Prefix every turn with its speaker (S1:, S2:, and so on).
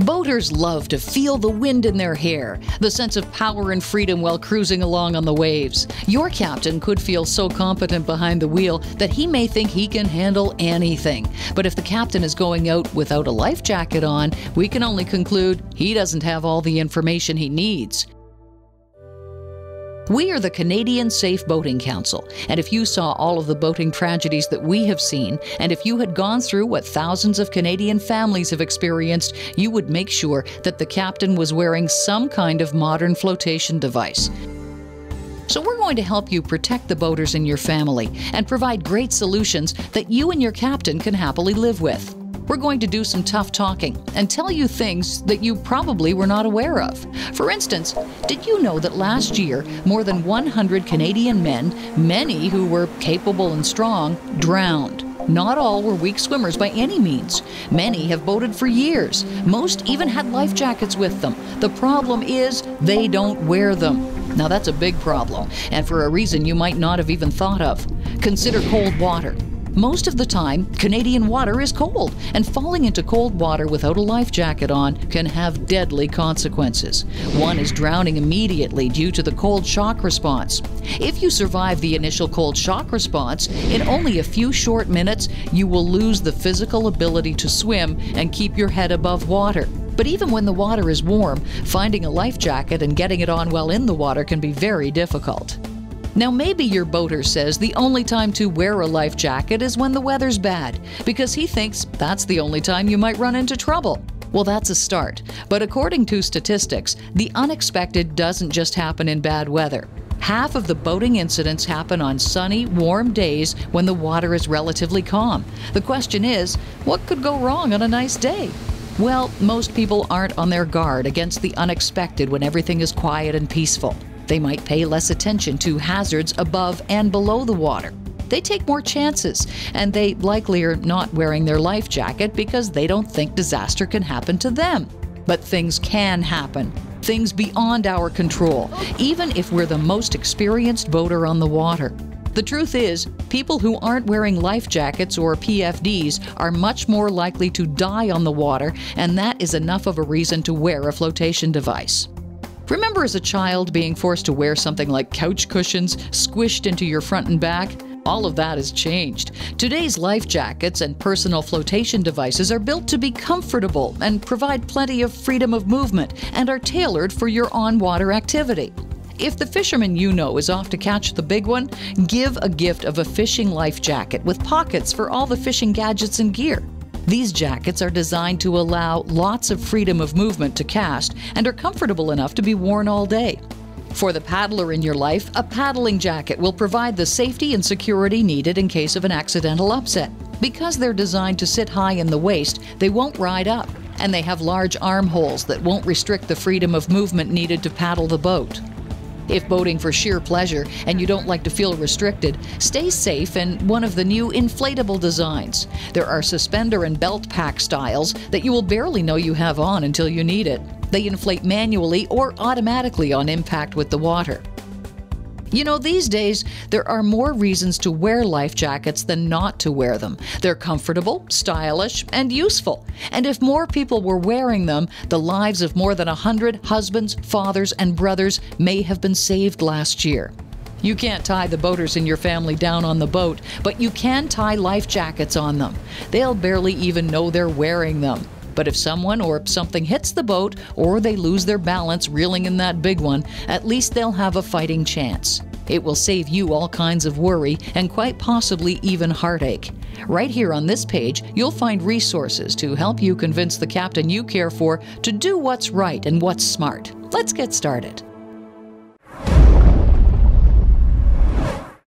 S1: Boaters love to feel the wind in their hair, the sense of power and freedom while cruising along on the waves. Your captain could feel so competent behind the wheel that he may think he can handle anything. But if the captain is going out without a life jacket on, we can only conclude he doesn't have all the information he needs. We are the Canadian Safe Boating Council, and if you saw all of the boating tragedies that we have seen, and if you had gone through what thousands of Canadian families have experienced, you would make sure that the captain was wearing some kind of modern flotation device. So we're going to help you protect the boaters in your family and provide great solutions that you and your captain can happily live with. We're going to do some tough talking and tell you things that you probably were not aware of. For instance, did you know that last year, more than 100 Canadian men, many who were capable and strong, drowned? Not all were weak swimmers by any means. Many have boated for years. Most even had life jackets with them. The problem is they don't wear them. Now that's a big problem, and for a reason you might not have even thought of. Consider cold water. Most of the time, Canadian water is cold, and falling into cold water without a life jacket on can have deadly consequences. One is drowning immediately due to the cold shock response. If you survive the initial cold shock response, in only a few short minutes, you will lose the physical ability to swim and keep your head above water. But even when the water is warm, finding a life jacket and getting it on while in the water can be very difficult. Now maybe your boater says the only time to wear a life jacket is when the weather's bad, because he thinks that's the only time you might run into trouble. Well, that's a start, but according to statistics, the unexpected doesn't just happen in bad weather. Half of the boating incidents happen on sunny, warm days when the water is relatively calm. The question is, what could go wrong on a nice day? Well, most people aren't on their guard against the unexpected when everything is quiet and peaceful. They might pay less attention to hazards above and below the water. They take more chances, and they likely are not wearing their life jacket because they don't think disaster can happen to them. But things can happen. Things beyond our control, even if we're the most experienced boater on the water. The truth is, people who aren't wearing life jackets or PFDs are much more likely to die on the water, and that is enough of a reason to wear a flotation device. Remember as a child being forced to wear something like couch cushions squished into your front and back? All of that has changed. Today's life jackets and personal flotation devices are built to be comfortable and provide plenty of freedom of movement and are tailored for your on-water activity. If the fisherman you know is off to catch the big one, give a gift of a fishing life jacket with pockets for all the fishing gadgets and gear. These jackets are designed to allow lots of freedom of movement to cast and are comfortable enough to be worn all day. For the paddler in your life, a paddling jacket will provide the safety and security needed in case of an accidental upset. Because they're designed to sit high in the waist, they won't ride up, and they have large armholes that won't restrict the freedom of movement needed to paddle the boat. If boating for sheer pleasure and you don't like to feel restricted, stay safe in one of the new inflatable designs. There are suspender and belt pack styles that you will barely know you have on until you need it. They inflate manually or automatically on impact with the water. You know, these days, there are more reasons to wear life jackets than not to wear them. They're comfortable, stylish, and useful. And if more people were wearing them, the lives of more than 100 husbands, fathers, and brothers may have been saved last year. You can't tie the boaters in your family down on the boat, but you can tie life jackets on them. They'll barely even know they're wearing them. But if someone or something hits the boat, or they lose their balance reeling in that big one, at least they'll have a fighting chance. It will save you all kinds of worry and quite possibly even heartache. Right here on this page, you'll find resources to help you convince the captain you care for to do what's right and what's smart. Let's get started.